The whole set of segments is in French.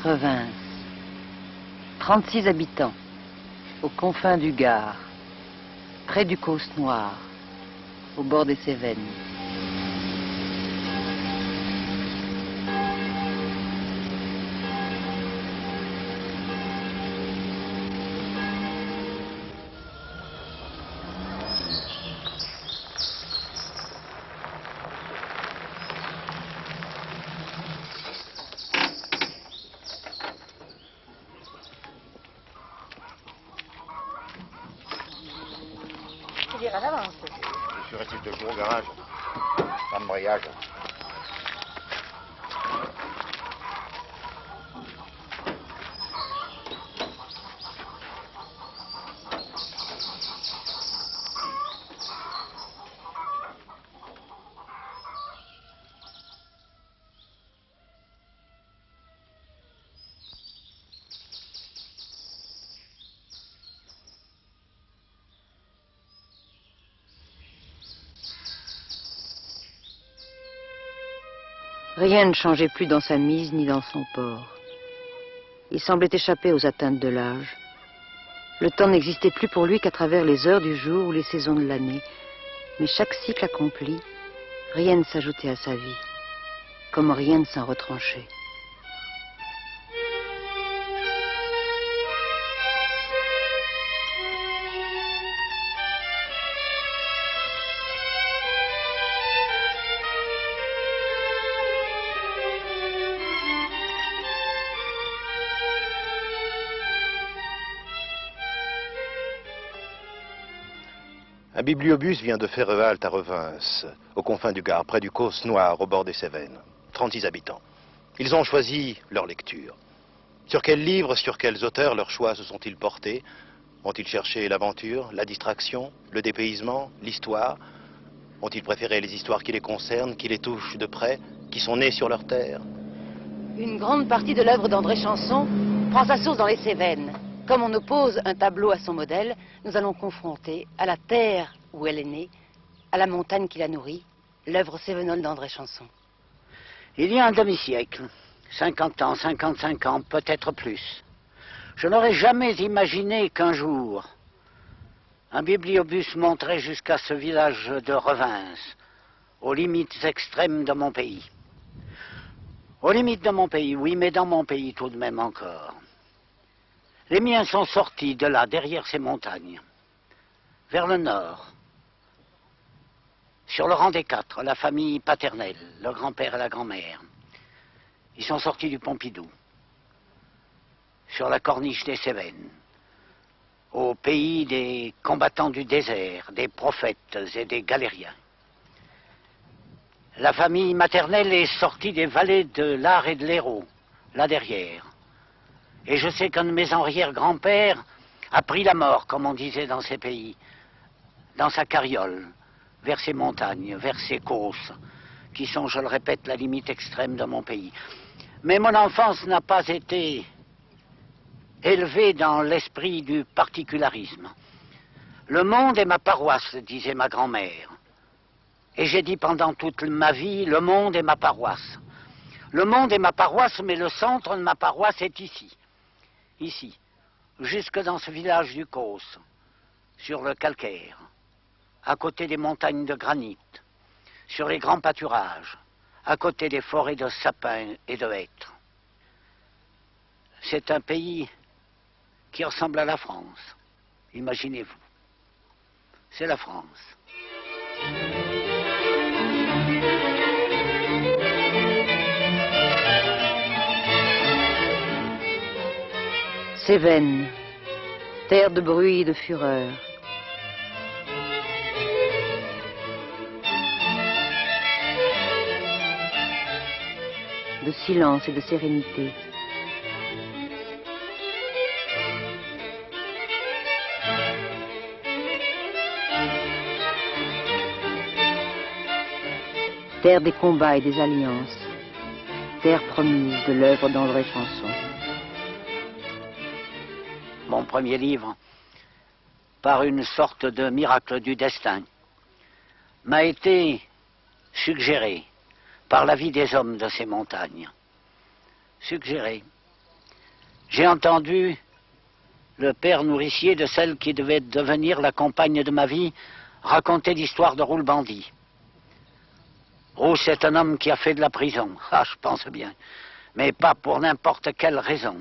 Revins. 36 habitants, aux confins du Gard, près du Causse Noir, au bord des Cévennes. Tu diras d'avance. Je suis resté 2 jours au garage. Pas de mariage. Rien ne changeait plus dans sa mise ni dans son port. Il semblait échapper aux atteintes de l'âge. Le temps n'existait plus pour lui qu'à travers les heures du jour ou les saisons de l'année. Mais chaque cycle accompli, rien ne s'ajoutait à sa vie, comme rien ne s'en retranchait. Un bibliobus vient de faire halte à Revins, aux confins du Gard, près du Causse Noir, au bord des Cévennes. 36 habitants. Ils ont choisi leur lecture. Sur quels livres, sur quels auteurs leurs choix se sont-ils portés? Ont-ils cherché l'aventure, la distraction, le dépaysement, l'histoire? Ont-ils préféré les histoires qui les concernent, qui les touchent de près, qui sont nées sur leur terre? Une grande partie de l'œuvre d'André Chanson prend sa source dans les Cévennes. Comme on oppose un tableau à son modèle, nous allons confronter à la terre où elle est née, à la montagne qui la nourrit, l'œuvre cévenole d'André Chanson. Il y a un demi-siècle, 50 ans, 55 ans, peut-être plus, je n'aurais jamais imaginé qu'un jour, un bibliobus monterait jusqu'à ce village de Revins, aux limites extrêmes de mon pays. Aux limites de mon pays, oui, mais dans mon pays tout de même encore. Les miens sont sortis de là, derrière ces montagnes, vers le nord, sur le rang des 4, la famille paternelle, le grand-père et la grand-mère. Ils sont sortis du Pompidou, sur la corniche des Cévennes, au pays des combattants du désert, des prophètes et des galériens. La famille maternelle est sortie des vallées de l'Ar et de l'Hérault, là derrière. Et je sais qu'un de mes arrière-grands-pères a pris la mort, comme on disait dans ces pays, dans sa carriole, vers ces montagnes, vers ces causses, qui sont, je le répète, la limite extrême de mon pays. Mais mon enfance n'a pas été élevée dans l'esprit du particularisme. Le monde est ma paroisse, disait ma grand-mère. Et j'ai dit pendant toute ma vie, le monde est ma paroisse. Le monde est ma paroisse, mais le centre de ma paroisse est ici. Ici, jusque dans ce village du Causse, sur le calcaire, à côté des montagnes de granit, sur les grands pâturages, à côté des forêts de sapins et de hêtres. C'est un pays qui ressemble à la France, imaginez-vous. C'est la France. Cévennes, terre de bruit et de fureur. De silence et de sérénité. Terre des combats et des alliances. Terre promise de l'œuvre d'André Chanson. Mon premier livre, par une sorte de miracle du destin, m'a été suggéré par la vie des hommes de ces montagnes. Suggéré. J'ai entendu le père nourricier de celle qui devait devenir la compagne de ma vie raconter l'histoire de Roux le bandit. Roux, c'est un homme qui a fait de la prison. Ah, je pense bien. Mais pas pour n'importe quelle raison.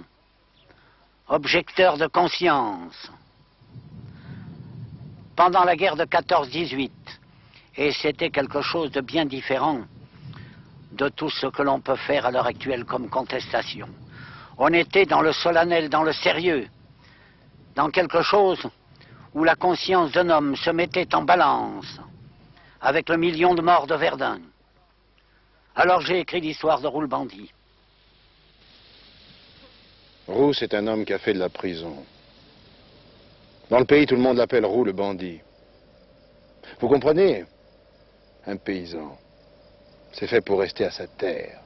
Objecteur de conscience. Pendant la guerre de 14-18. Et c'était quelque chose de bien différent de tout ce que l'on peut faire à l'heure actuelle comme contestation. On était dans le solennel, dans le sérieux, dans quelque chose où la conscience d'un homme se mettait en balance avec le million de morts de Verdun. Alors j'ai écrit l'histoire de Roux le bandit. Roux, c'est un homme qui a fait de la prison. Dans le pays, tout le monde l'appelle Roux le bandit. Vous comprenez? Un paysan, c'est fait pour rester à sa terre.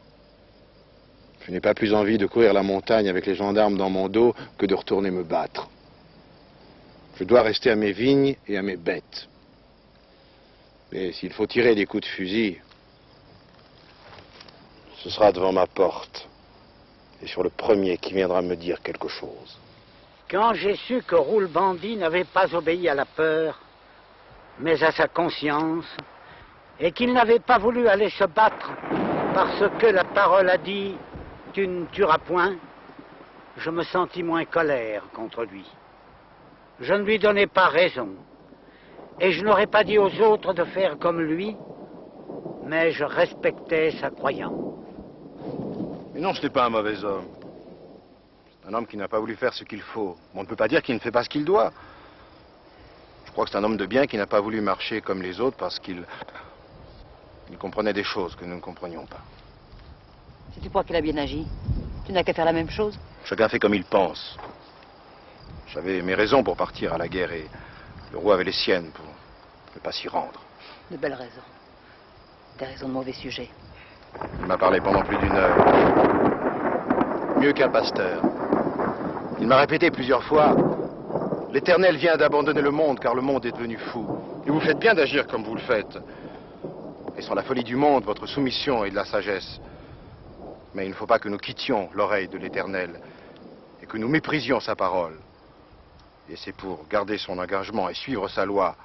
Je n'ai pas plus envie de courir la montagne avec les gendarmes dans mon dos que de retourner me battre. Je dois rester à mes vignes et à mes bêtes. Et s'il faut tirer des coups de fusil, ce sera devant ma porte et sur le premier qui viendra me dire quelque chose. Quand j'ai su que Roux le bandit n'avait pas obéi à la peur, mais à sa conscience, et qu'il n'avait pas voulu aller se battre parce que la parole a dit « tu ne tueras point », je me sentis moins colère contre lui. Je ne lui donnais pas raison, et je n'aurais pas dit aux autres de faire comme lui, mais je respectais sa croyance. Mais non, ce n'est pas un mauvais homme. C'est un homme qui n'a pas voulu faire ce qu'il faut. On ne peut pas dire qu'il ne fait pas ce qu'il doit. Je crois que c'est un homme de bien qui n'a pas voulu marcher comme les autres parce qu'il comprenait des choses que nous ne comprenions pas. Si tu crois qu'il a bien agi, tu n'as qu'à faire la même chose. Chacun fait comme il pense. J'avais mes raisons pour partir à la guerre et le roi avait les siennes pour ne pas s'y rendre. De belles raisons. Des raisons de mauvais sujet. Il m'a parlé pendant plus d'1 heure. Mieux qu'un pasteur. Il m'a répété plusieurs fois, « L'Éternel vient d'abandonner le monde car le monde est devenu fou. Et vous faites bien d'agir comme vous le faites. Et sans la folie du monde, votre soumission est de la sagesse. Mais il ne faut pas que nous quittions l'oreille de l'Éternel et que nous méprisions sa parole. Et c'est pour garder son engagement et suivre sa loi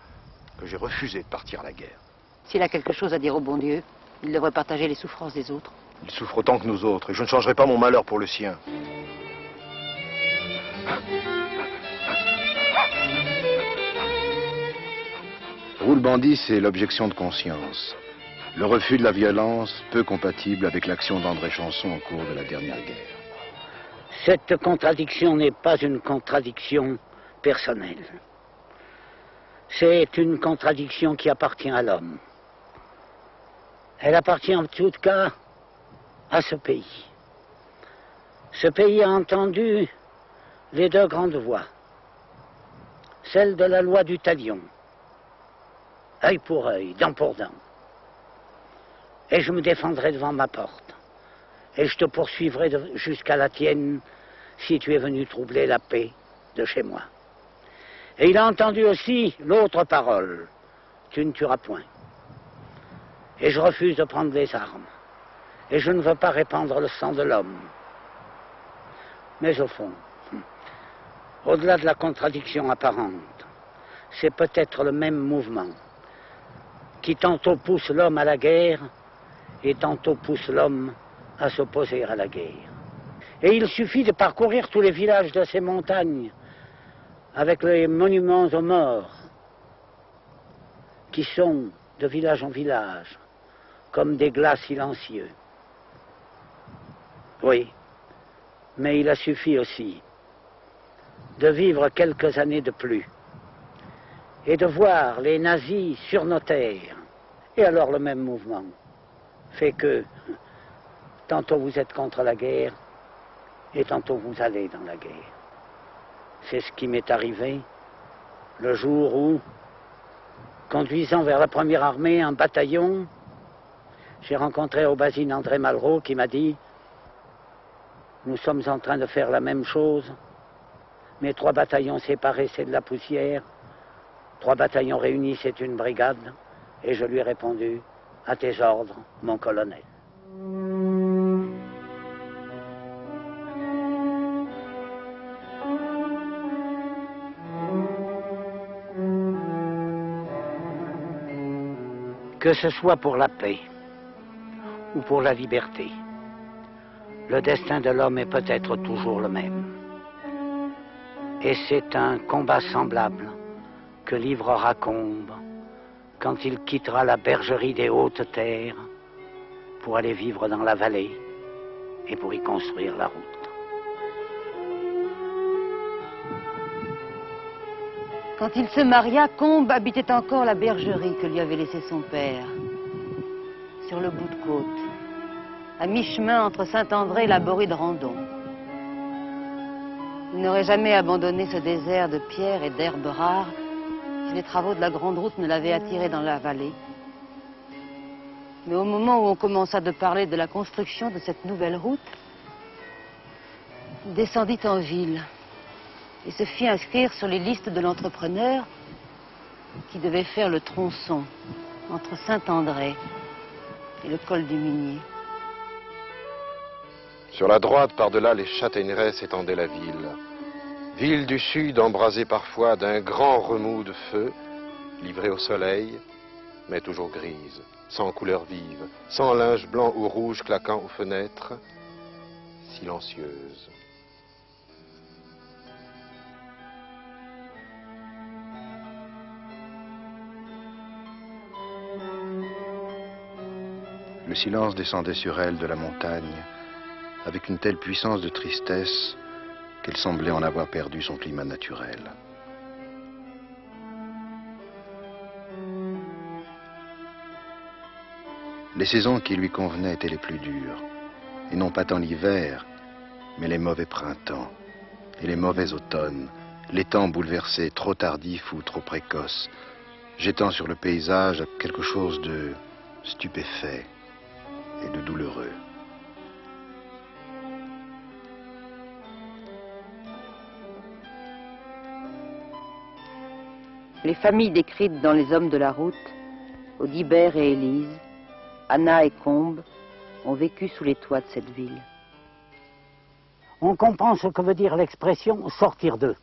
que j'ai refusé de partir à la guerre. » S'il a quelque chose à dire au bon Dieu, il devrait partager les souffrances des autres. Il souffre autant que nous autres et je ne changerai pas mon malheur pour le sien. Roux le bandit, c'est l'objection de conscience. Le refus de la violence, peu compatible avec l'action d'André Chanson au cours de la dernière guerre. Cette contradiction n'est pas une contradiction personnelle. C'est une contradiction qui appartient à l'homme. Elle appartient en tout cas à ce pays. Ce pays a entendu les 2 grandes voix. Celle de la loi du talion. Œil pour œil, dent pour dent. Et je me défendrai devant ma porte. Et je te poursuivrai jusqu'à la tienne si tu es venu troubler la paix de chez moi. Et il a entendu aussi l'autre parole. Tu ne tueras point. Et je refuse de prendre les armes. Et je ne veux pas répandre le sang de l'homme. Mais au fond, au-delà de la contradiction apparente, c'est peut-être le même mouvement qui tantôt pousse l'homme à la guerre et tantôt pousse l'homme à s'opposer à la guerre. Et il suffit de parcourir tous les villages de ces montagnes avec les monuments aux morts qui sont de village en village comme des glas silencieux. Oui, mais il a suffi aussi de vivre quelques années de plus et de voir les nazis sur nos terres. Et alors le même mouvement fait que tantôt vous êtes contre la guerre et tantôt vous allez dans la guerre. C'est ce qui m'est arrivé le jour où, conduisant vers la première armée un bataillon, j'ai rencontré au Basine André Malraux qui m'a dit « Nous sommes en train de faire la même chose, mais 3 bataillons séparés c'est de la poussière, 3 bataillons réunis c'est une brigade. » Et je lui ai répondu « À tes ordres, mon colonel. » Que ce soit pour la paix ou pour la liberté, le destin de l'homme est peut-être toujours le même. Et c'est un combat semblable que livrera Combes quand il quittera la bergerie des hautes terres pour aller vivre dans la vallée et pour y construire la route. Quand il se maria, Combes habitait encore la bergerie que lui avait laissée son père, sur le bout de côte, à mi-chemin entre Saint-André et la Borée de Randon. Il n'aurait jamais abandonné ce désert de pierres et d'herbes rares si les travaux de la grande route ne l'avaient attiré dans la vallée. Mais au moment où on commença de parler de la construction de cette nouvelle route, il descendit en ville et se fit inscrire sur les listes de l'entrepreneur qui devait faire le tronçon entre Saint-André et le col du Minier. Sur la droite, par-delà les châtaigneraies, s'étendait la ville. Ville du sud, embrasée parfois d'un grand remous de feu, livrée au soleil, mais toujours grise, sans couleur vive, sans linge blanc ou rouge claquant aux fenêtres, silencieuse. Le silence descendait sur elle de la montagne, avec une telle puissance de tristesse qu'elle semblait en avoir perdu son climat naturel. Les saisons qui lui convenaient étaient les plus dures, et non pas tant l'hiver, mais les mauvais printemps et les mauvais automnes, les temps bouleversés, trop tardifs ou trop précoces, jetant sur le paysage quelque chose de stupéfait et de douloureux. Les familles décrites dans Les Hommes de la route, Audibert et Élise, Anna et Combes, ont vécu sous les toits de cette ville. On comprend ce que veut dire l'expression « sortir d'eux ».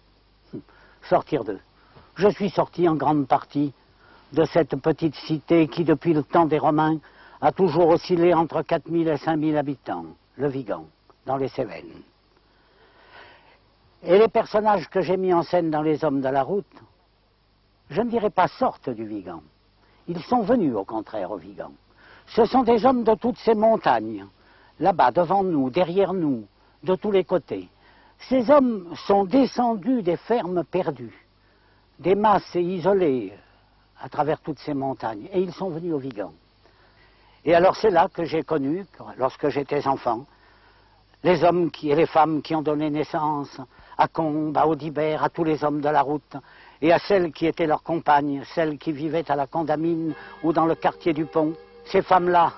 Sortir d'eux. Je suis sorti en grande partie de cette petite cité qui, depuis le temps des Romains, a toujours oscillé entre 4000 et 5000 habitants, le Vigan, dans les Cévennes. Et les personnages que j'ai mis en scène dans Les Hommes de la route, je ne dirais pas sortent du Vigan. Ils sont venus au contraire au Vigan. Ce sont des hommes de toutes ces montagnes, là-bas, devant nous, derrière nous, de tous les côtés. Ces hommes sont descendus des fermes perdues, des masses isolées à travers toutes ces montagnes, et ils sont venus au Vigan. Et alors c'est là que j'ai connu, lorsque j'étais enfant, les hommes et les femmes qui ont donné naissance à Combes, à Audibert, à tous les hommes de la route, et à celles qui étaient leurs compagnes, celles qui vivaient à la Condamine ou dans le quartier du Pont. Ces femmes-là,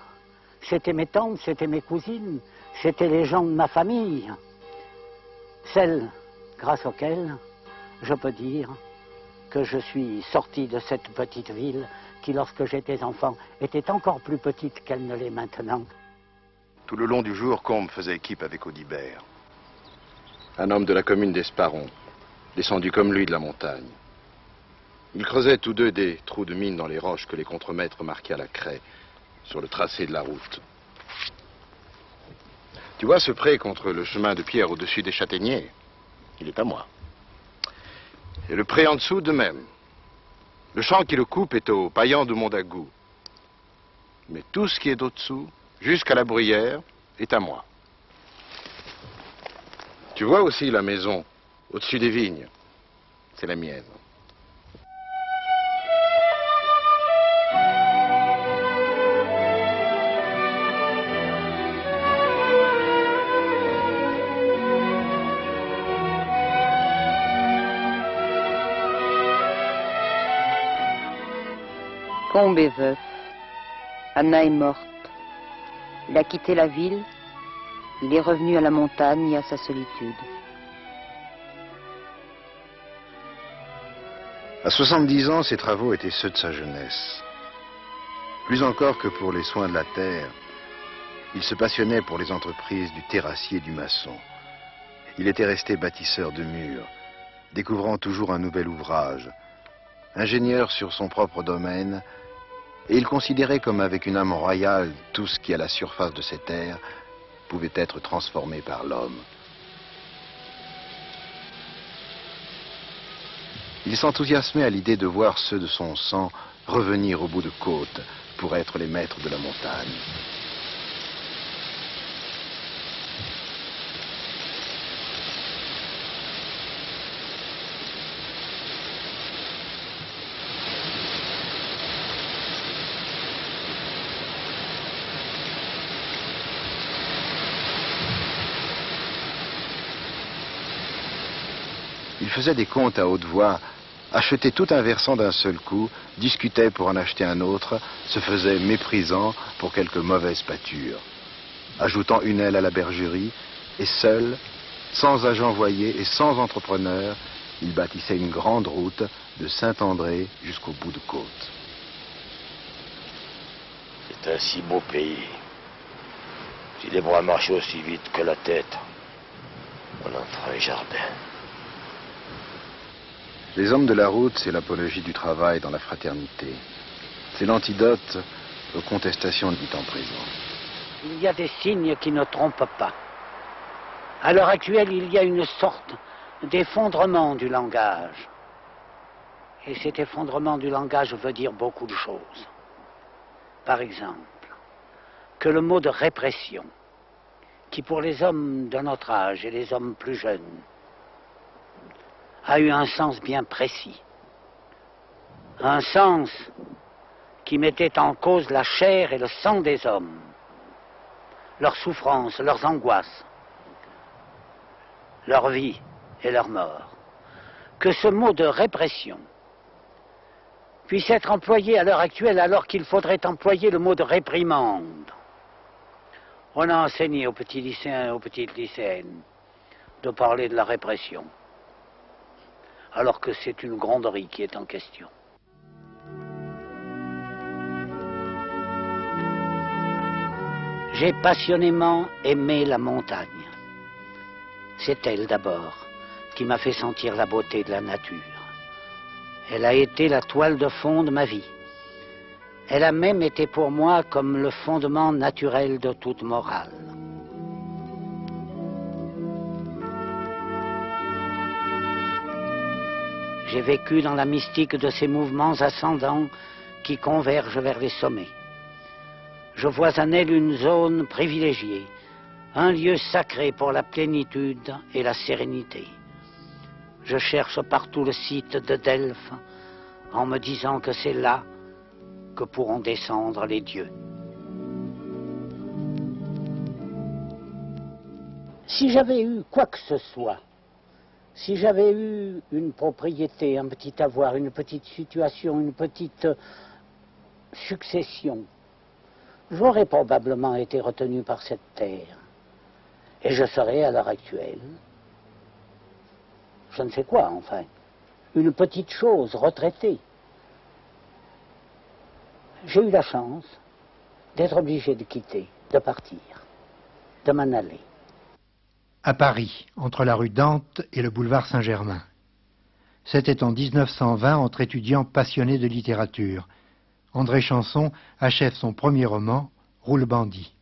c'était mes tantes, c'était mes cousines, c'était les gens de ma famille. Celles grâce auxquelles je peux dire que je suis sorti de cette petite ville qui, lorsque j'étais enfant, était encore plus petite qu'elle ne l'est maintenant. Tout le long du jour, Combes faisait équipe avec Audibert. Un homme de la commune d'Esparon, descendu comme lui de la montagne. Ils creusaient tous deux des trous de mine dans les roches que les contremaîtres marquaient à la craie, sur le tracé de la route. Tu vois ce pré contre le chemin de pierre au-dessus des châtaigniers? Il est à moi. Et le pré en dessous de même. Le champ qui le coupe est au paillant de Mondagou. Mais tout ce qui est au-dessous, jusqu'à la bruyère, est à moi. Tu vois aussi la maison, au-dessus des vignes. C'est la mienne. Combes est veuf. Anna est morte. Il a quitté la ville. Il est revenu à la montagne et à sa solitude. À 70 ans, ses travaux étaient ceux de sa jeunesse. Plus encore que pour les soins de la terre, il se passionnait pour les entreprises du terrassier et du maçon. Il était resté bâtisseur de murs, découvrant toujours un nouvel ouvrage, ingénieur sur son propre domaine et il considérait comme avec une âme royale tout ce qui, à la surface de ces terres, pouvait être transformé par l'homme. Il s'enthousiasmait à l'idée de voir ceux de son sang revenir au bout de côte pour être les maîtres de la montagne. Il faisait des comptes à haute voix, achetait tout un versant d'un seul coup, discutait pour en acheter un autre, se faisait méprisant pour quelque mauvaise pâture, ajoutant une aile à la bergerie, et seul, sans agent voyer et sans entrepreneur, il bâtissait une grande route de Saint-André jusqu'au bout de côte. C'est un si beau pays. Si les bras marchaient aussi vite que la tête, on en ferait un jardin. Les hommes de la route, c'est l'apologie du travail dans la fraternité. C'est l'antidote aux contestations du temps présent. Il y a des signes qui ne trompent pas. À l'heure actuelle, il y a une sorte d'effondrement du langage. Et cet effondrement du langage veut dire beaucoup de choses. Par exemple, que le mot de répression, qui pour les hommes de notre âge et les hommes plus jeunes, a eu un sens bien précis. Un sens qui mettait en cause la chair et le sang des hommes, leurs souffrances, leurs angoisses, leur vie et leur mort. Que ce mot de répression puisse être employé à l'heure actuelle alors qu'il faudrait employer le mot de réprimande. On a enseigné aux petits lycéens et aux petites lycéennes de parler de la répression, alors que c'est une gronderie qui est en question. J'ai passionnément aimé la montagne. C'est elle d'abord qui m'a fait sentir la beauté de la nature. Elle a été la toile de fond de ma vie. Elle a même été pour moi comme le fondement naturel de toute morale. J'ai vécu dans la mystique de ces mouvements ascendants qui convergent vers les sommets. Je vois en elle une zone privilégiée, un lieu sacré pour la plénitude et la sérénité. Je cherche partout le site de Delphes en me disant que c'est là que pourront descendre les dieux. Si j'avais eu quoi que ce soit, si j'avais eu une propriété, un petit avoir, une petite situation, une petite succession, j'aurais probablement été retenu par cette terre. Et je serais à l'heure actuelle, je ne sais quoi enfin, une petite chose retraitée. J'ai eu la chance d'être obligé de quitter, de partir, de m'en aller. À Paris, entre la rue Dante et le boulevard Saint-Germain. C'était en 1920 entre étudiants passionnés de littérature. André Chanson achève son premier roman, Roule bandit.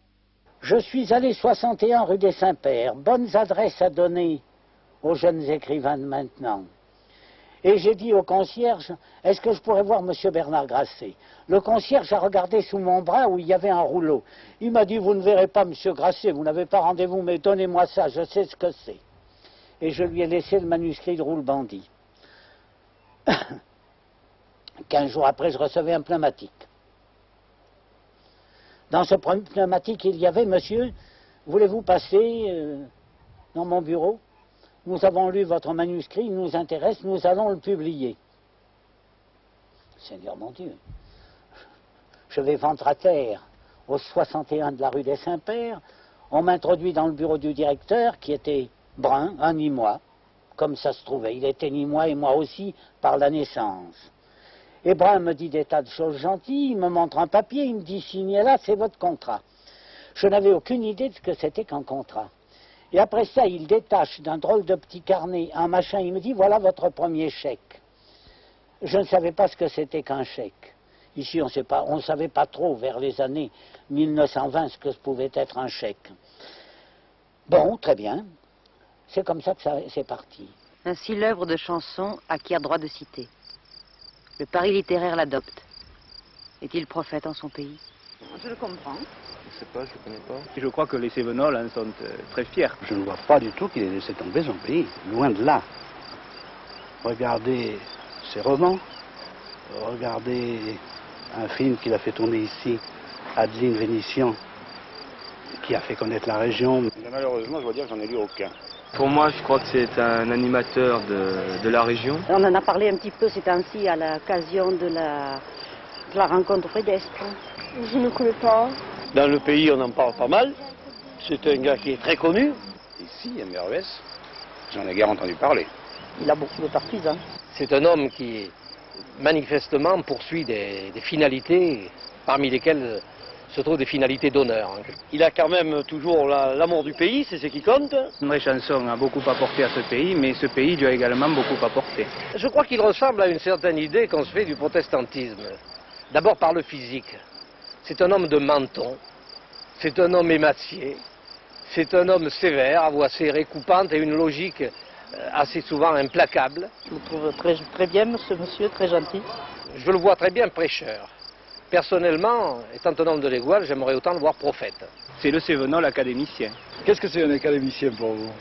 Je suis allé 61 rue des Saints-Pères, bonnes adresses à donner aux jeunes écrivains de maintenant. Et j'ai dit au concierge, est-ce que je pourrais voir monsieur Bernard Grasset? Le concierge a regardé sous mon bras où il y avait un rouleau. Il m'a dit, vous ne verrez pas monsieur Grasset, vous n'avez pas rendez-vous, mais donnez-moi ça, je sais ce que c'est. Et je lui ai laissé le manuscrit de Roule bandit. 15 jours après, je recevais un pneumatique. Dans ce pneumatique, il y avait, monsieur, voulez-vous passer dans mon bureau? Nous avons lu votre manuscrit, il nous intéresse, nous allons le publier. Seigneur mon Dieu, je vais ventre à terre au 61 de la rue des Saints-Pères. On m'introduit dans le bureau du directeur qui était brun, un ni-moi, comme ça se trouvait. Il était ni-moi et moi aussi par la naissance. Et Brun me dit des tas de choses gentilles, il me montre un papier, il me dit signez là, c'est votre contrat. Je n'avais aucune idée de ce que c'était qu'un contrat. Et après ça, il détache d'un drôle de petit carnet un machin, il me dit voilà votre premier chèque. Je ne savais pas ce que c'était qu'un chèque. Ici, on ne savait pas trop, vers les années 1920, ce que pouvait être un chèque. Bon, très bien. C'est comme ça que c'est parti. Ainsi l'œuvre de Chanson acquiert droit de cité. Le Paris littéraire l'adopte. Est-il prophète en son pays? Je le comprends. Je sais pas, je le connais pas. Je crois que les Cévenols en sont très fiers. Je ne vois pas du tout qu'il ait laissé tomber son pays, loin de là. Regardez ses romans, regardez un film qu'il a fait tourner ici, Adeline Vénitian, qui a fait connaître la région. Mais malheureusement, je dois dire que j'en ai lu aucun. Pour moi, je crois que c'est un animateur de la région. On en a parlé un petit peu ces temps-ci à l'occasion de la rencontre pédestre. Je ne connais pas. Dans le pays, on en parle pas mal. C'est un gars qui est très connu. Ici, à MERES, j'en ai guère entendu parler. Il a beaucoup de partisans. C'est un homme qui, manifestement, poursuit des finalités, parmi lesquelles se trouvent des finalités d'honneur. Il a quand même toujours l'amour du pays, c'est ce qui compte. André Chanson a beaucoup apporté à ce pays, mais ce pays lui a également beaucoup apporté. Je crois qu'il ressemble à une certaine idée qu'on se fait du protestantisme. D'abord par le physique. C'est un homme de menton, c'est un homme émacié, c'est un homme sévère, à voix serrée, coupante et une logique assez souvent implacable. Je le trouve très bien, ce monsieur, très gentil. Je le vois très bien prêcheur. Personnellement, étant un homme de l'Égoile, j'aimerais autant le voir prophète. C'est le Cévenol académicien. Qu'est-ce que c'est un académicien pour vous?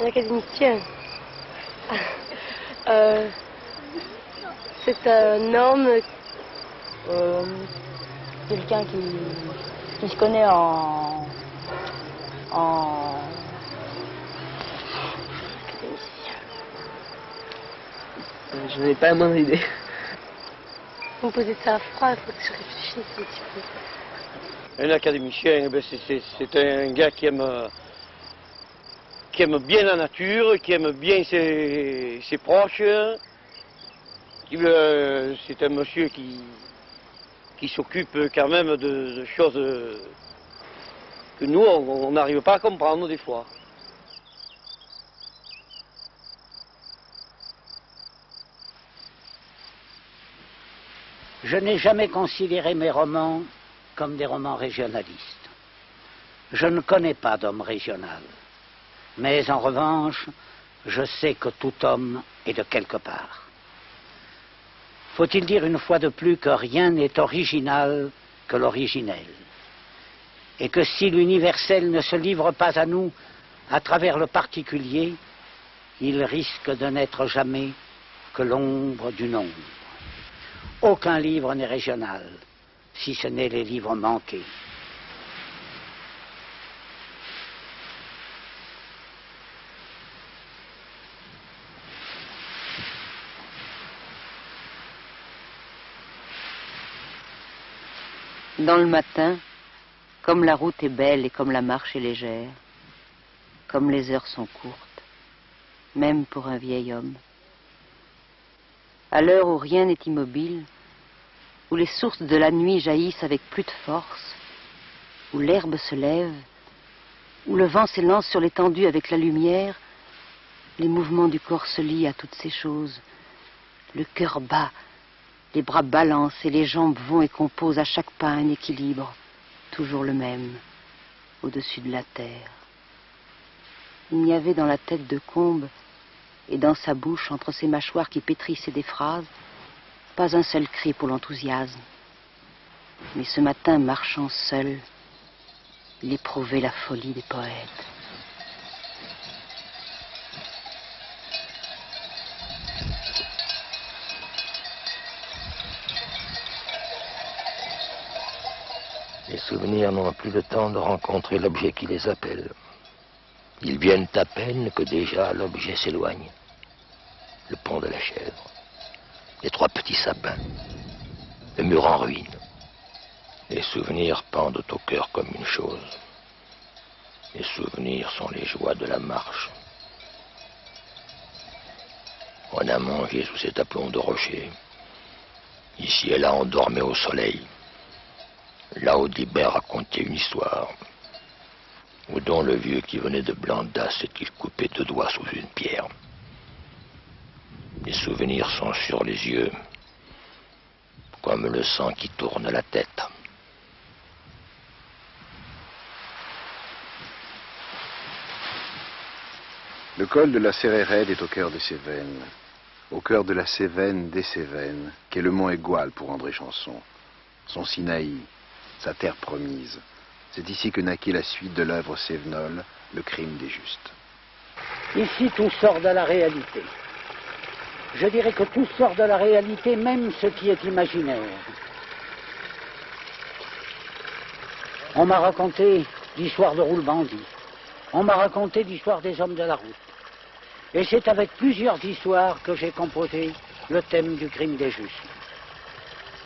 Un académicien. C'est un homme, quelqu'un qui se connaît en Je n'ai pas la moindre idée. Vous me posez ça à froid, il faut que je réfléchisse un petit peu. Un académicien, c'est un gars qui aime bien la nature, qui aime bien ses proches. C'est un monsieur qui s'occupe quand même de choses que nous, on n'arrive pas à comprendre des fois. Je n'ai jamais considéré mes romans comme des romans régionalistes. Je ne connais pas d'homme régional. Mais en revanche, je sais que tout homme est de quelque part. Faut-il dire une fois de plus que rien n'est original que l'originel, et que si l'universel ne se livre pas à nous à travers le particulier, il risque de n'être jamais que l'ombre du nombre. Aucun livre n'est régional, si ce n'est les livres manqués. Dans le matin, comme la route est belle et comme la marche est légère, comme les heures sont courtes, même pour un vieil homme. À l'heure où rien n'est immobile, où les sources de la nuit jaillissent avec plus de force, où l'herbe se lève, où le vent s'élance sur l'étendue avec la lumière, les mouvements du corps se lient à toutes ces choses. Le cœur bat, les bras balancent et les jambes vont et composent à chaque pas un équilibre, toujours le même, au-dessus de la terre. Il n'y avait dans la tête de Combes et dans sa bouche, entre ses mâchoires qui pétrissaient des phrases, pas un seul cri pour l'enthousiasme. Mais ce matin, marchant seul, il éprouvait la folie des poètes. Les souvenirs n'ont plus le temps de rencontrer l'objet qui les appelle. Ils viennent à peine que déjà l'objet s'éloigne. Le pont de la Chèvre, les 3 petits sapins, le mur en ruine. Les souvenirs pendent au cœur comme une chose. Les souvenirs sont les joies de la marche. On a mangé sous cet aplomb de rocher. Ici et là, on dormait au soleil. Là, Audibert racontait une histoire. Ou dont le vieux qui venait de Blandas s'est-il coupé 2 doigts sous une pierre. Les souvenirs sont sur les yeux. comme le sang qui tourne la tête. Le col de la Cérérède est au cœur des Cévennes. Au cœur de la Cévenne des Cévennes, qu'est le mont Égual pour André Chanson. Son Sinaï, sa terre promise. C'est ici que naquit la suite de l'œuvre cévenole, Le crime des justes. Ici, tout sort de la réalité. Je dirais que tout sort de la réalité, même ce qui est imaginaire. On m'a raconté l'histoire de Roule-Bandit. On m'a raconté l'histoire des hommes de la route. Et c'est avec plusieurs histoires que j'ai composé le thème du crime des justes.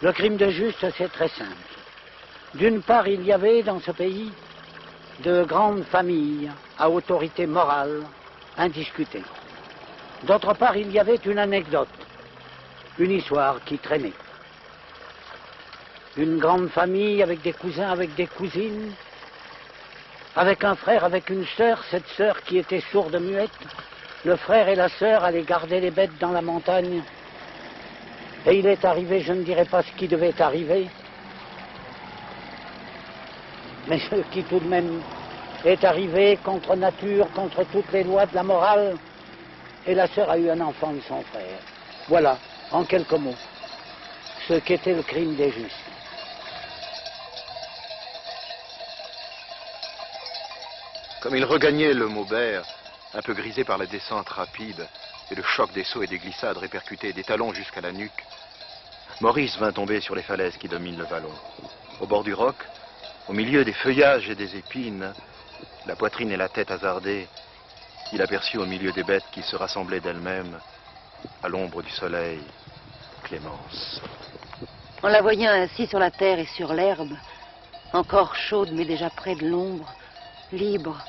Le crime des justes, c'est très simple. D'une part, il y avait dans ce pays de grandes familles à autorité morale indiscutée. D'autre part, il y avait une anecdote, une histoire qui traînait. Une grande famille avec des cousins, avec des cousines, avec un frère, avec une sœur, cette sœur qui était sourde muette. Le frère et la sœur allaient garder les bêtes dans la montagne. Et il est arrivé, je ne dirais pas ce qui devait arriver, mais ce qui tout de même est arrivé contre nature, contre toutes les lois de la morale. Et la sœur a eu un enfant de son frère. Voilà, en quelques mots, ce qu'était le crime des justes. Comme il regagnait le Maubert, un peu grisé par la descente rapide et le choc des sauts et des glissades répercutés des talons jusqu'à la nuque, Maurice vint tomber sur les falaises qui dominent le vallon. Au bord du roc, au milieu des feuillages et des épines, la poitrine et la tête hasardées, il aperçut au milieu des bêtes qui se rassemblaient d'elles-mêmes, à l'ombre du soleil, Clémence. En la voyant ainsi sur la terre et sur l'herbe, encore chaude mais déjà près de l'ombre, libre,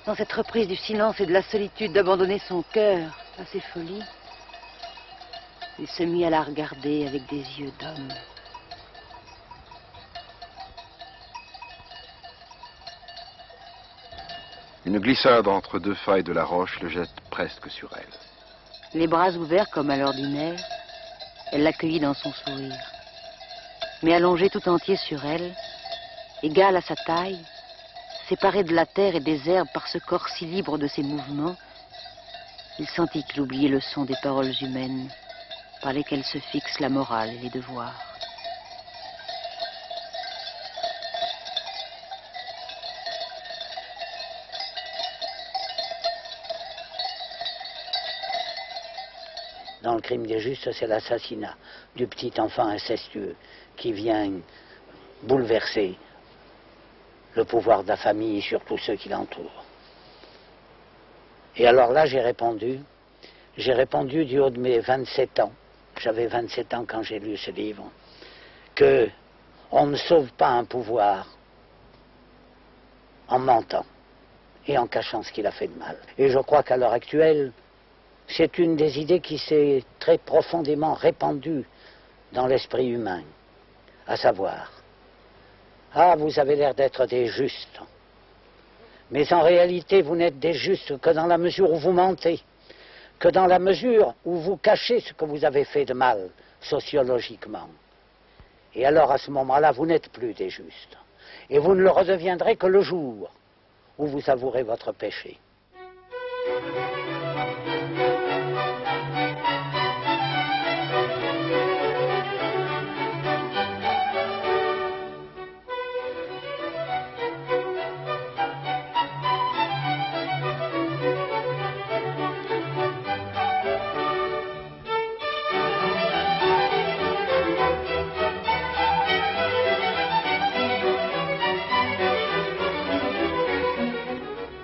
dans cette reprise du silence et de la solitude d'abandonner son cœur à ses folies, il se mit à la regarder avec des yeux d'homme. Une glissade entre deux failles de la roche le jette presque sur elle. Les bras ouverts comme à l'ordinaire, elle l'accueillit dans son sourire. Mais allongé tout entier sur elle, égal à sa taille, séparé de la terre et des herbes par ce corps si libre de ses mouvements, il sentit qu'il oubliait le son des paroles humaines par lesquelles se fixent la morale et les devoirs. Dans le crime des justes, c'est l'assassinat du petit enfant incestueux qui vient bouleverser le pouvoir de la famille et surtout ceux qui l'entourent. Et alors là, j'ai répondu du haut de mes 27 ans, j'avais 27 ans quand j'ai lu ce livre, que on ne sauve pas un pouvoir en mentant et en cachant ce qu'il a fait de mal. Et je crois qu'à l'heure actuelle, c'est une des idées qui s'est très profondément répandue dans l'esprit humain, à savoir, ah, vous avez l'air d'être des justes, mais en réalité, vous n'êtes des justes que dans la mesure où vous mentez, que dans la mesure où vous cachez ce que vous avez fait de mal, sociologiquement. Et alors, à ce moment-là, vous n'êtes plus des justes. Et vous ne le redeviendrez que le jour où vous avouerez votre péché.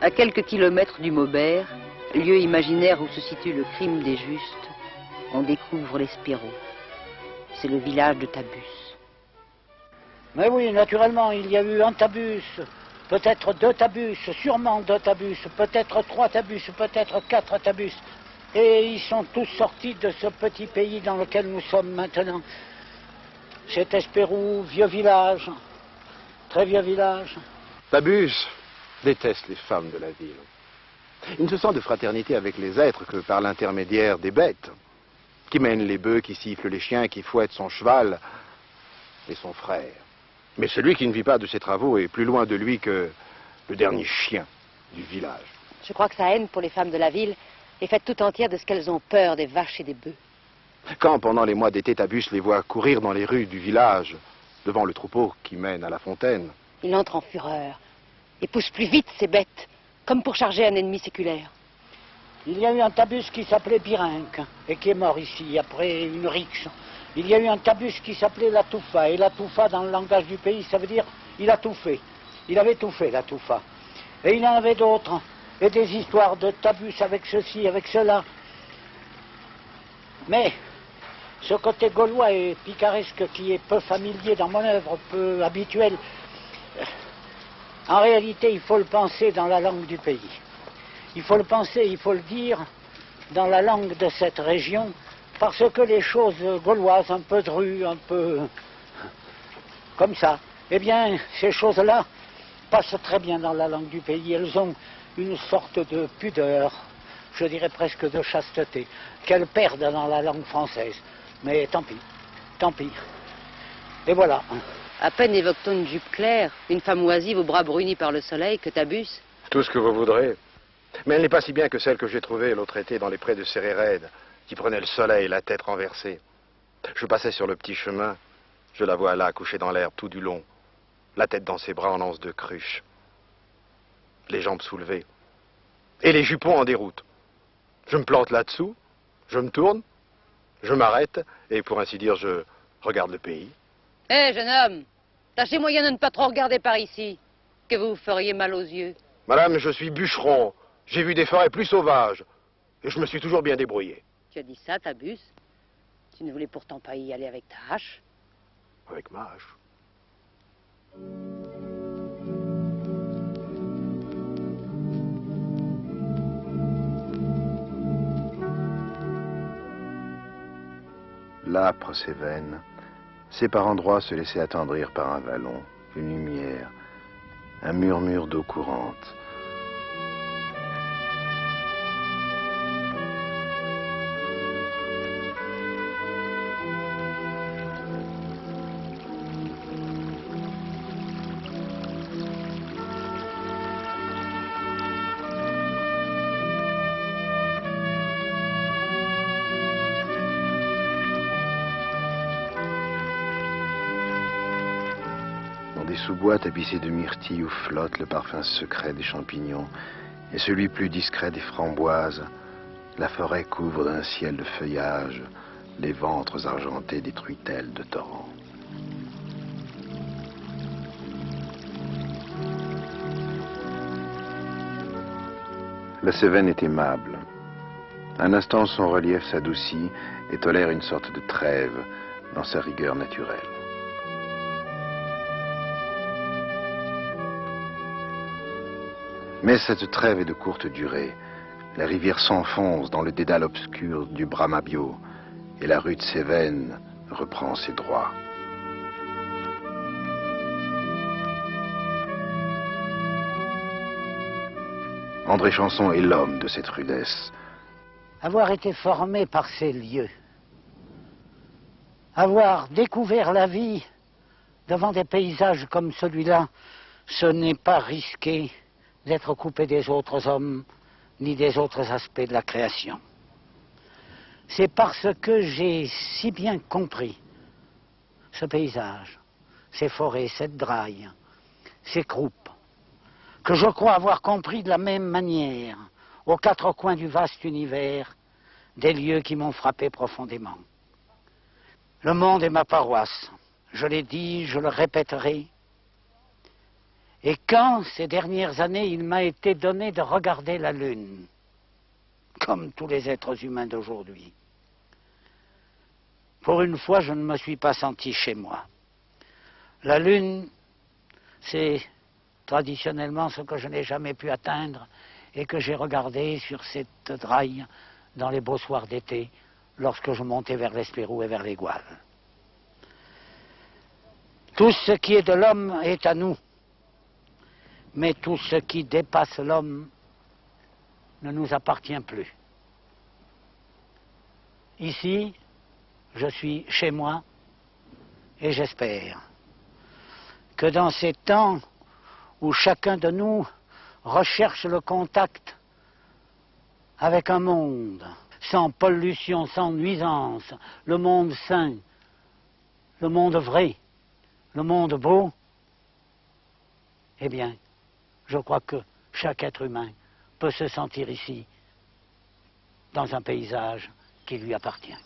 À quelques kilomètres du Maubert, lieu imaginaire où se situe le crime des justes, on découvre l'Espérot. C'est le village de Tabus. Mais oui, naturellement, il y a eu un Tabus, peut-être 2 Tabus, sûrement 2 Tabus, peut-être 3 Tabus, peut-être 4 Tabus. Et ils sont tous sortis de ce petit pays dans lequel nous sommes maintenant. C'est Espérou, vieux village, très vieux village. Tabus déteste les femmes de la ville. Il ne se sent de fraternité avec les êtres que par l'intermédiaire des bêtes, qui mènent les bœufs, qui sifflent les chiens, qui fouettent son cheval, et son frère. Mais celui qui ne vit pas de ses travaux est plus loin de lui que le dernier chien du village. Je crois que sa haine pour les femmes de la ville est faite tout entière de ce qu'elles ont peur des vaches et des bœufs. Quand, pendant les mois d'été, Tabus les voit courir dans les rues du village, devant le troupeau qui mène à la fontaine, Il entre en fureur et pousse plus vite ses bêtes, comme pour charger un ennemi séculaire. Il y a eu un Tabus qui s'appelait Birinque et qui est mort ici après une rixe. Il y a eu un Tabus qui s'appelait la Toufa, et la Toufa dans le langage du pays ça veut dire il a tout fait. Il avait tout fait, la Toufa. Et il y en avait d'autres, et des histoires de Tabus avec ceci, avec cela. Mais ce côté gaulois et picaresque qui est peu familier dans mon œuvre, peu habituel, en réalité il faut le penser dans la langue du pays. Il faut le penser, il faut le dire dans la langue de cette région, parce que les choses gauloises, un peu drues, un peu comme ça, eh bien, ces choses-là passent très bien dans la langue du pays. Elles ont une sorte de pudeur, je dirais presque de chasteté, qu'elles perdent dans la langue française. Mais tant pis, tant pis. Et voilà. À peine évoque-t-on une jupe claire, une femme oisive aux bras brunis par le soleil, que Tabus. tout ce que vous voudrez. Mais elle n'est pas si bien que celle que j'ai trouvée l'autre été dans les prés de Céréred, qui prenait le soleil, la tête renversée. Je passais sur le petit chemin, je la vois là, couchée dans l'herbe tout du long, la tête dans ses bras en anse de cruche, les jambes soulevées, et les jupons en déroute. Je me plante là-dessous, je me tourne, je m'arrête, et pour ainsi dire, je regarde le pays. Hé, jeune homme, tâchez moyen de ne pas trop regarder par ici, que vous vous feriez mal aux yeux. Madame, je suis bûcheron, j'ai vu des forêts plus sauvages, et je me suis toujours bien débrouillé. Tu as dit ça, Tabus? Tu ne voulais pourtant pas y aller avec ta hache? Avec ma hache. L'âpre Cévennes, c'est par endroits se laisser attendrir par un vallon, une lumière, un murmure d'eau courante. Des sous-bois tapissés de myrtilles où flotte le parfum secret des champignons et celui plus discret des framboises, la forêt couvre d'un ciel de feuillage les ventres argentés des truitelles de torrents. La Cévennes est aimable. Un instant son relief s'adoucit et tolère une sorte de trêve dans sa rigueur naturelle. Mais cette trêve est de courte durée. La rivière s'enfonce dans le dédale obscur du Bramabio et la rue de Cévennes reprend ses droits. André Chanson est l'homme de cette rudesse. Avoir été formé par ces lieux, avoir découvert la vie devant des paysages comme celui-là, ce n'est pas risqué d'être coupé des autres hommes, ni des autres aspects de la création. C'est parce que j'ai si bien compris ce paysage, ces forêts, cette draille, ces croupes, que je crois avoir compris de la même manière, aux quatre coins du vaste univers, des lieux qui m'ont frappé profondément. Le monde est ma paroisse, je l'ai dit, je le répéterai. Et quand, ces dernières années, il m'a été donné de regarder la Lune, comme tous les êtres humains d'aujourd'hui, pour une fois, je ne me suis pas senti chez moi. La Lune, c'est traditionnellement ce que je n'ai jamais pu atteindre et que j'ai regardé sur cette draille dans les beaux soirs d'été, lorsque je montais vers l'Espérou et vers les Gouales. Tout ce qui est de l'homme est à nous. Mais tout ce qui dépasse l'homme ne nous appartient plus. Ici, je suis chez moi Et j'espère que dans ces temps où chacun de nous recherche le contact avec un monde sans pollution, sans nuisance, le monde sain, le monde vrai, le monde beau, eh bien, je crois que chaque être humain peut se sentir ici, dans un paysage qui lui appartient.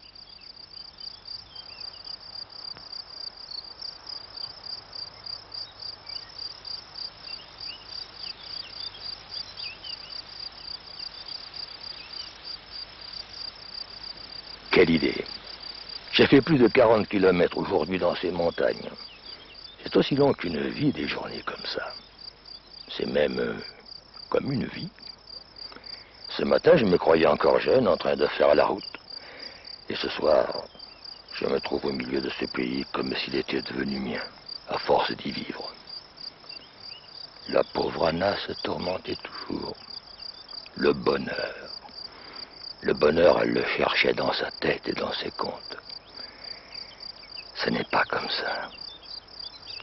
Quelle idée! J'ai fait plus de 40 kilomètres aujourd'hui dans ces montagnes. C'est aussi long qu'une vie, des journées comme ça. C'est même comme une vie. Ce matin, je me croyais encore jeune, en train de faire la route. Et ce soir, je me trouve au milieu de ce pays comme s'il était devenu mien, à force d'y vivre. La pauvre Anna se tourmentait toujours. Le bonheur. Le bonheur, elle le cherchait dans sa tête et dans ses comptes. Ce n'est pas comme ça.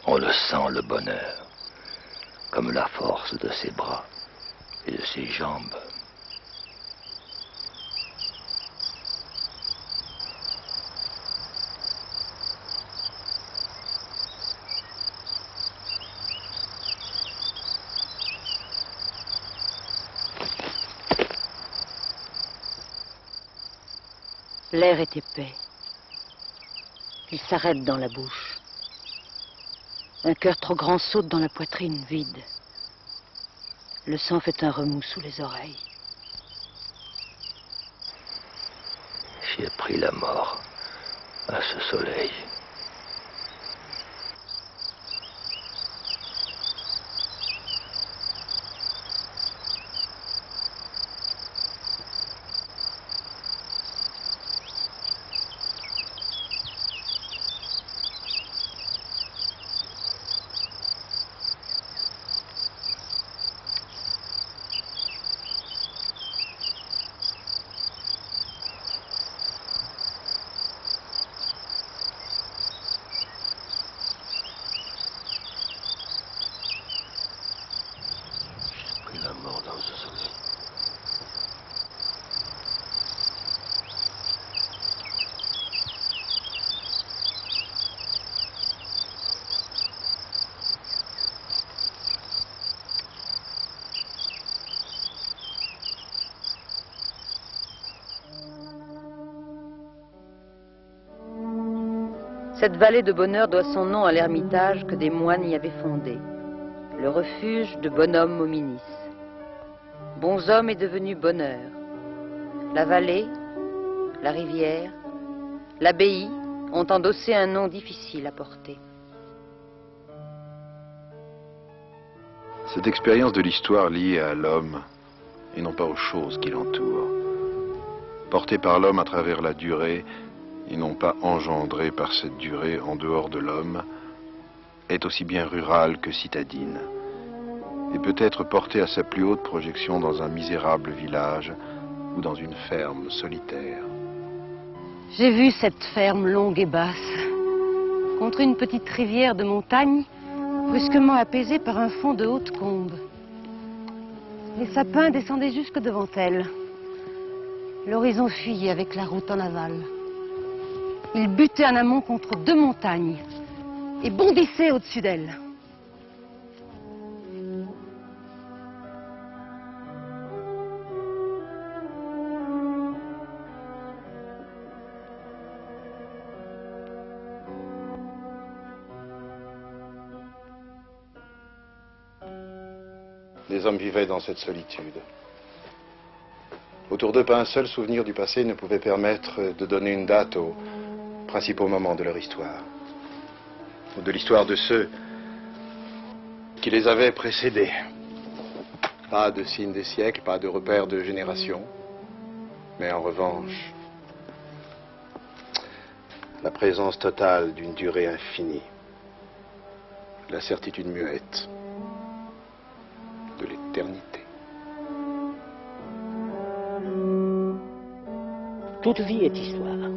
On le sent, le bonheur, comme la force de ses bras et de ses jambes. L'air est épais. Il s'arrête dans la bouche. Un cœur trop grand saute dans la poitrine vide. Le sang fait un remous sous les oreilles. J'ai pris la mort à ce soleil. La mort dans ce soleil. Cette vallée de bonheur doit son nom à l'ermitage que des moines y avaient fondé, le refuge de Bonhomme Hominis. Bonhomme est devenu bonheur. La vallée, la rivière, l'abbaye ont endossé un nom difficile à porter. Cette expérience de l'histoire liée à l'homme et non pas aux choses qui l'entourent, portée par l'homme à travers la durée et non pas engendrée par cette durée en dehors de l'homme, est aussi bien rurale que citadine, et peut être portée à sa plus haute projection dans un misérable village ou dans une ferme solitaire. J'ai vu cette ferme longue et basse, contre une petite rivière de montagne, brusquement apaisée par un fond de hautes combes. Les sapins descendaient jusque devant elle. L'horizon fuyait avec la route en aval. Il butait en amont contre deux montagnes et bondissait au-dessus d'elle. Les hommes vivaient dans cette solitude. Autour d'eux, pas un seul souvenir du passé ne pouvait permettre de donner une date aux principaux moments de leur histoire, ou de l'histoire de ceux qui les avaient précédés. Pas de signes des siècles, pas de repères de génération, mais en revanche, la présence totale d'une durée infinie, la certitude muette de l'éternité. Toute vie est histoire.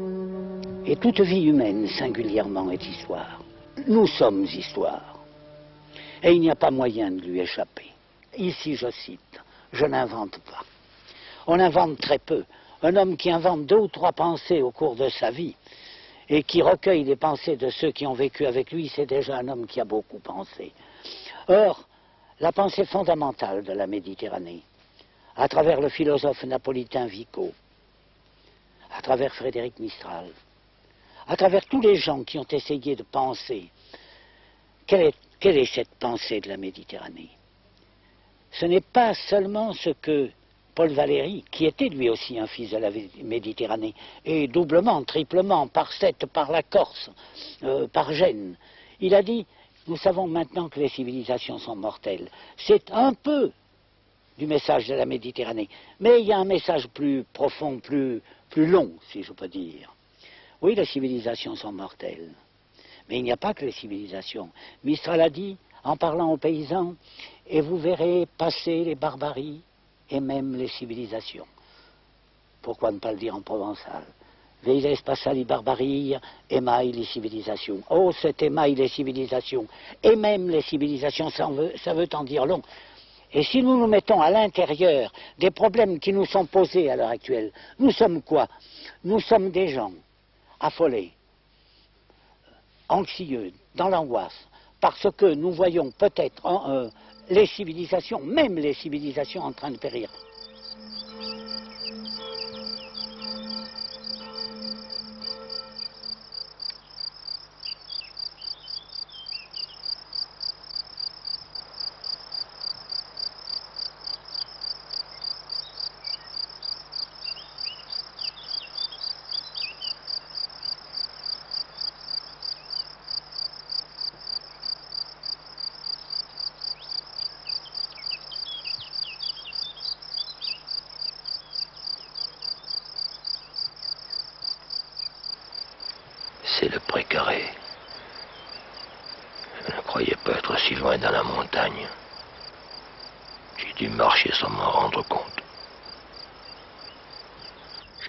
Et toute vie humaine, singulièrement, est histoire. Nous sommes histoire. Et il n'y a pas moyen de lui échapper. Ici, je cite, je n'invente pas. On invente très peu. Un homme qui invente 2 ou 3 pensées au cours de sa vie et qui recueille les pensées de ceux qui ont vécu avec lui, c'est déjà un homme qui a beaucoup pensé. Or, la pensée fondamentale de la Méditerranée, à travers le philosophe napolitain Vico, à travers Frédéric Mistral, à travers tous les gens qui ont essayé de penser, quelle est cette pensée de la Méditerranée? Ce n'est pas seulement ce que Paul Valéry, qui était lui aussi un fils de la Méditerranée, et doublement, triplement, par Sète, par la Corse, par Gênes, il a dit, nous savons maintenant que les civilisations sont mortelles. C'est un peu du message de la Méditerranée, mais il y a un message plus profond, plus long, si je peux dire. Oui, les civilisations sont mortelles, mais il n'y a pas que les civilisations. Mistral a dit, en parlant aux paysans, et vous verrez passer les barbaries et même les civilisations. Pourquoi ne pas le dire en provençal? Veiles passa les barbaries, émaille les civilisations. Oh, cet émaille les civilisations, et même les civilisations, ça veut en dire long. Et si nous nous mettons à l'intérieur des problèmes qui nous sont posés à l'heure actuelle, nous sommes quoi? Nous sommes des gens affolés, anxieux, dans l'angoisse, parce que nous voyons peut-être les civilisations, même les civilisations en train de périr. C'est le Pré-Carré. Je ne croyais pas être si loin dans la montagne. J'ai dû marcher sans m'en rendre compte.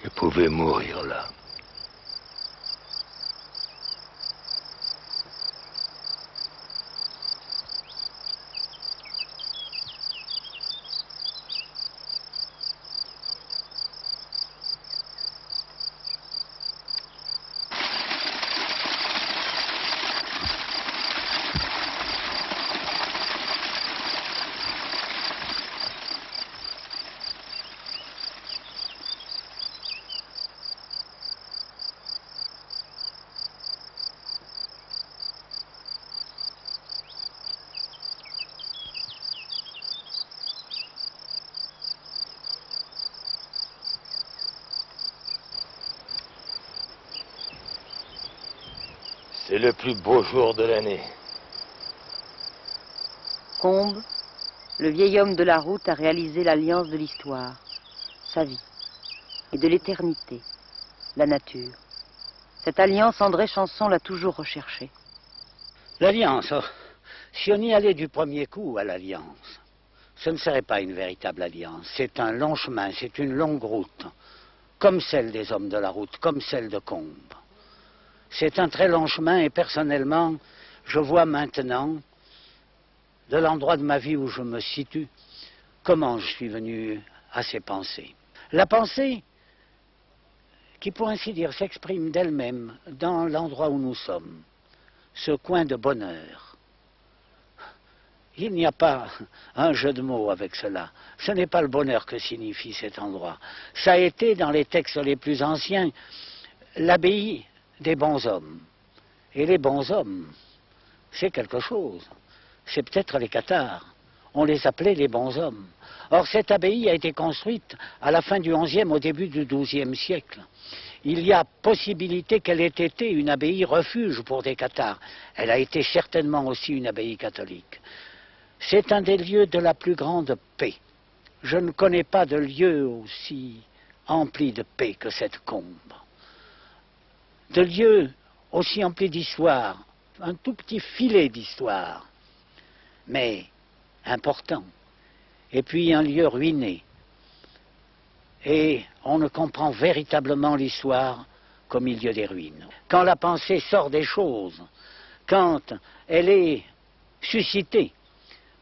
Je pouvais mourir là. C'est le plus beau jour de l'année. Combes, le vieil homme de la route, a réalisé l'alliance de l'histoire, sa vie, et de l'éternité, la nature. Cette alliance, André Chanson l'a toujours recherchée. L'alliance, si on y allait du premier coup à l'alliance, ce ne serait pas une véritable alliance. C'est un long chemin, c'est une longue route, comme celle des hommes de la route, comme celle de Combes. C'est un très long chemin et personnellement, je vois maintenant, de l'endroit de ma vie où je me situe, comment je suis venu à ces pensées. La pensée, qui pour ainsi dire s'exprime d'elle-même dans l'endroit où nous sommes, ce coin de bonheur. Il n'y a pas un jeu de mots avec cela. Ce n'est pas le bonheur que signifie cet endroit. Ça a été, dans les textes les plus anciens, l'abbaye des bons hommes. Et les bons hommes, c'est quelque chose. C'est peut-être les cathares. On les appelait les bons hommes. Or, cette abbaye a été construite à la fin du XIe, au début du XIIe siècle. Il y a possibilité qu'elle ait été une abbaye refuge pour des cathares. Elle a été certainement aussi une abbaye catholique. C'est un des lieux de la plus grande paix. Je ne connais pas de lieu aussi empli de paix que cette Combes. De lieux aussi emplis d'histoire, un tout petit filet d'histoire, mais important. Et puis un lieu ruiné. Et on ne comprend véritablement l'histoire qu'au milieu des ruines. Quand la pensée sort des choses, quand elle est suscitée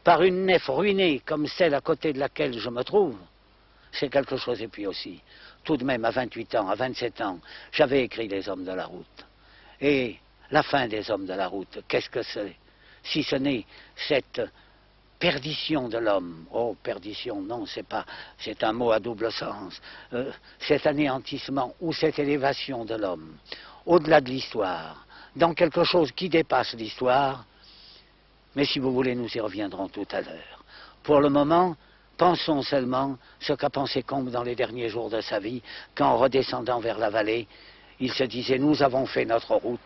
par une nef ruinée comme celle à côté de laquelle je me trouve, c'est quelque chose. Et puis aussi, tout de même, à 28 ans, à 27 ans, j'avais écrit Les Hommes de la route. Et la fin des Hommes de la route, qu'est-ce que c'est? Si ce n'est cette perdition de l'homme. Oh, perdition, non, c'est un mot à double sens. Cet anéantissement ou cette élévation de l'homme, au-delà de l'histoire, dans quelque chose qui dépasse l'histoire. Mais si vous voulez, nous y reviendrons tout à l'heure. Pour le moment, pensons seulement ce qu'a pensé Combes dans les derniers jours de sa vie, quand, redescendant vers la vallée, il se disait « Nous avons fait notre route ».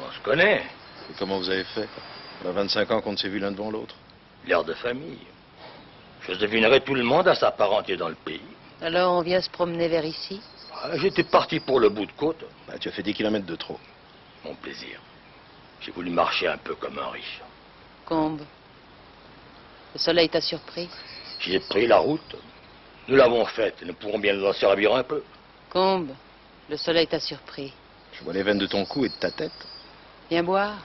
On se connaît. Et comment vous avez fait? Ça fait 25 ans qu'on ne s'est vu l'un devant l'autre. L'air de famille. Je devinerais tout le monde à sa parenté dans le pays. Alors on vient se promener vers ici? J'étais parti pour le bout de côte. Tu as fait 10 kilomètres de trop. Mon plaisir. J'ai voulu marcher un peu comme un riche. Combes, le soleil t'a surpris? J'ai pris la route. Nous l'avons faite. Nous pourrons bien nous en servir un peu. Combes, le soleil t'a surpris. Je vois les veines de ton cou et de ta tête. Viens boire.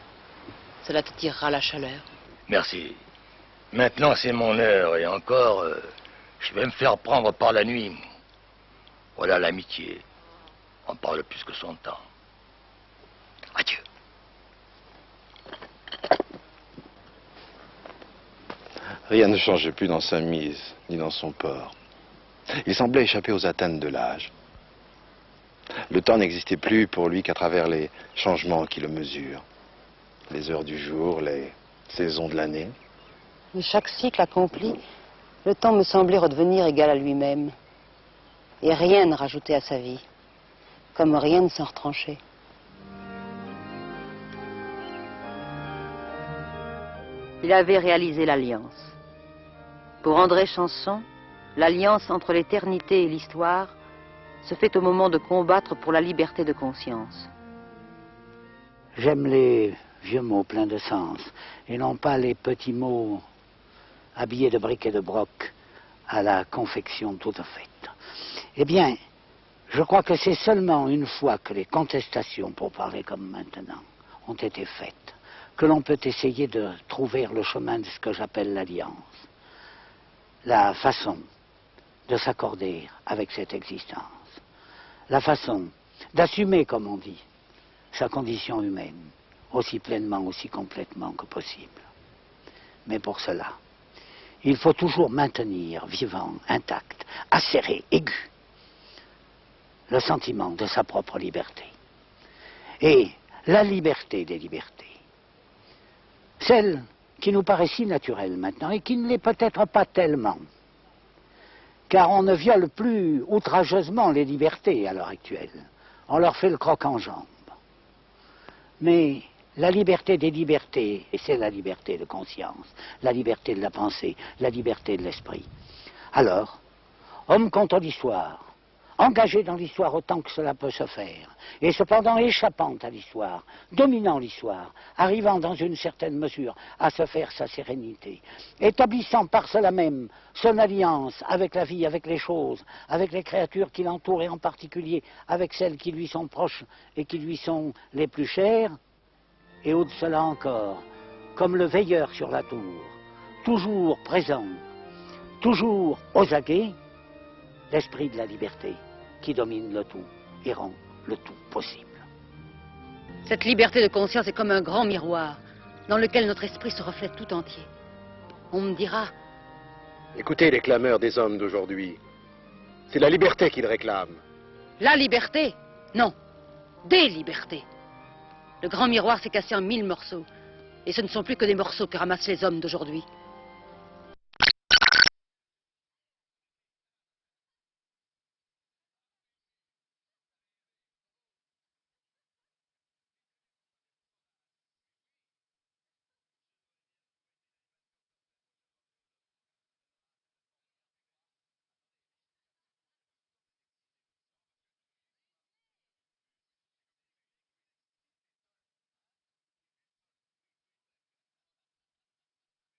Cela te tirera la chaleur. Merci. Maintenant, c'est mon heure. Et encore, je vais me faire prendre par la nuit. Voilà l'amitié. On parle plus que son temps. Adieu. Rien ne changeait plus dans sa mise, ni dans son port. Il semblait échapper aux atteintes de l'âge. Le temps n'existait plus pour lui qu'à travers les changements qui le mesurent. Les heures du jour, les saisons de l'année. Mais chaque cycle accompli, le temps me semblait redevenir égal à lui-même. Et rien ne rajouter à sa vie, comme rien ne s'en retranchait. Il avait réalisé l'alliance. Pour André Chanson, l'alliance entre l'éternité et l'histoire se fait au moment de combattre pour la liberté de conscience. J'aime les vieux mots pleins de sens, et non pas les petits mots habillés de briques et de broc à la confection toute faite. Eh bien, je crois que c'est seulement une fois que les contestations, pour parler comme maintenant, ont été faites, que l'on peut essayer de trouver le chemin de ce que j'appelle l'alliance. La façon de s'accorder avec cette existence. La façon d'assumer, comme on dit, sa condition humaine, aussi pleinement, aussi complètement que possible. Mais pour cela, il faut toujours maintenir vivant, intact, acéré, aigu, le sentiment de sa propre liberté. Et la liberté des libertés, celle qui nous paraît si naturelle maintenant et qui ne l'est peut-être pas tellement, car on ne viole plus outrageusement les libertés à l'heure actuelle. On leur fait le croc en jambe. Mais la liberté des libertés, et c'est la liberté de conscience, la liberté de la pensée, la liberté de l'esprit. Alors, homme contre l'histoire, engagé dans l'histoire autant que cela peut se faire, et cependant échappant à l'histoire, dominant l'histoire, arrivant dans une certaine mesure à se faire sa sérénité, établissant par cela même son alliance avec la vie, avec les choses, avec les créatures qui l'entourent et en particulier avec celles qui lui sont proches et qui lui sont les plus chères, et au-de cela encore, comme le veilleur sur la tour, toujours présent, toujours aux aguets, l'esprit de la liberté qui domine le tout et rend le tout possible. Cette liberté de conscience est comme un grand miroir dans lequel notre esprit se reflète tout entier. On me dira... Écoutez les clameurs des hommes d'aujourd'hui. C'est la liberté qu'ils réclament. La liberté? Non, des libertés. Le grand miroir s'est cassé en 1000 morceaux. Et ce ne sont plus que des morceaux que ramassent les hommes d'aujourd'hui.